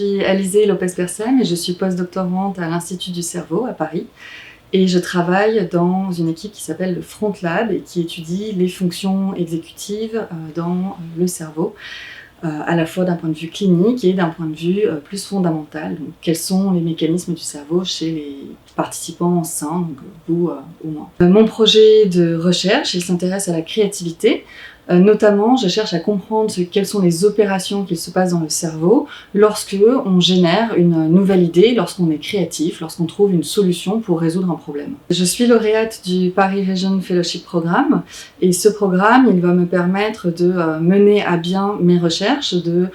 suis Alizée Lopez-Persem et je suis postdoctorante à l'Institut du cerveau à Paris. Et je travaille dans une équipe qui s'appelle le Front Lab et qui étudie les fonctions exécutives dans le cerveau, à la fois d'un point de vue clinique et d'un point de vue plus fondamental. Donc, quels sont les mécanismes du cerveau chez les participants sains, donc vous ou moi. Mon projet de recherche, il s'intéresse à la créativité. Notamment, je cherche à comprendre quelles sont les opérations qui se passent dans le cerveau lorsque on génère une nouvelle idée, lorsqu'on est créatif, lorsqu'on trouve une solution pour résoudre un problème. Je suis lauréate du Paris Region Fellowship Programme et ce programme, il va me permettre de mener à bien mes recherches, de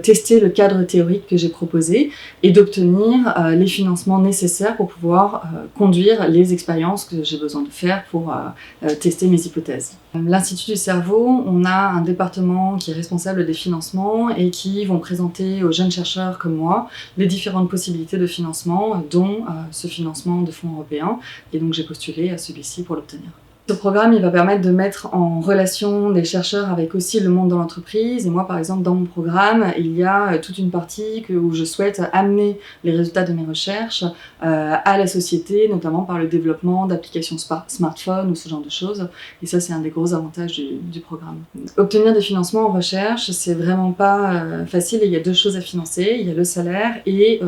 tester le cadre théorique que j'ai proposé et d'obtenir les financements nécessaires pour pouvoir conduire les expériences que j'ai besoin de faire pour tester mes hypothèses. L'Institut du cerveau, on a un département qui est responsable des financements et qui vont présenter aux jeunes chercheurs comme moi les différentes possibilités de financement, dont ce financement de fonds européens. Et donc j'ai postulé à celui-ci pour l'obtenir. Ce programme, il va permettre de mettre en relation des chercheurs avec aussi le monde de l'entreprise. Et moi, par exemple, dans mon programme, il y a toute une partie où je souhaite amener les résultats de mes recherches à la société, notamment par le développement d'applications smartphone ou ce genre de choses. Et ça, c'est un des gros avantages du programme. Obtenir des financements en recherche, c'est vraiment pas facile. Il y a deux choses à financer. Il y a le salaire et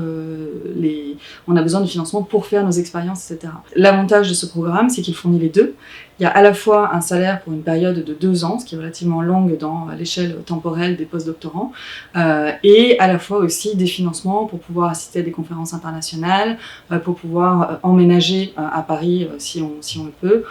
on a besoin de financement pour faire nos expériences, etc. L'avantage de ce programme, c'est qu'il fournit les deux. Il y a à la fois un salaire pour une période de 2 ans, ce qui est relativement longue dans l'échelle temporelle des postdoctorants, et à la fois aussi des financements pour pouvoir assister à des conférences internationales, pour pouvoir emménager à Paris si on le peut,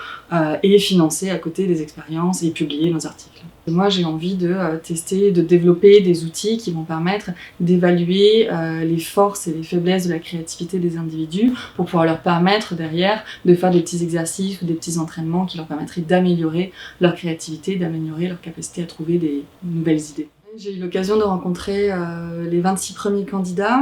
et financer à côté des expériences et publier nos articles. Moi, j'ai envie de tester, de développer des outils qui vont permettre d'évaluer les forces et les faiblesses de la créativité des individus pour pouvoir leur permettre derrière de faire des petits exercices ou des petits entraînements qui leur permettraient d'améliorer leur créativité, d'améliorer leur capacité à trouver des nouvelles idées. J'ai eu l'occasion de rencontrer les 26 premiers candidats,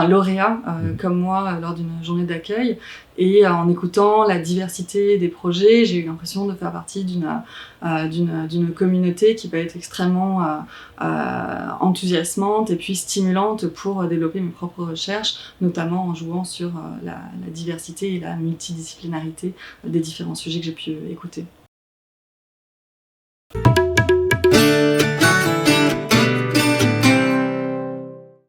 lauréats comme moi lors d'une journée d'accueil. Et en écoutant la diversité des projets, j'ai eu l'impression de faire partie d'une communauté qui peut être extrêmement enthousiasmante et puis stimulante pour développer mes propres recherches, notamment en jouant sur la diversité et la multidisciplinarité des différents sujets que j'ai pu écouter.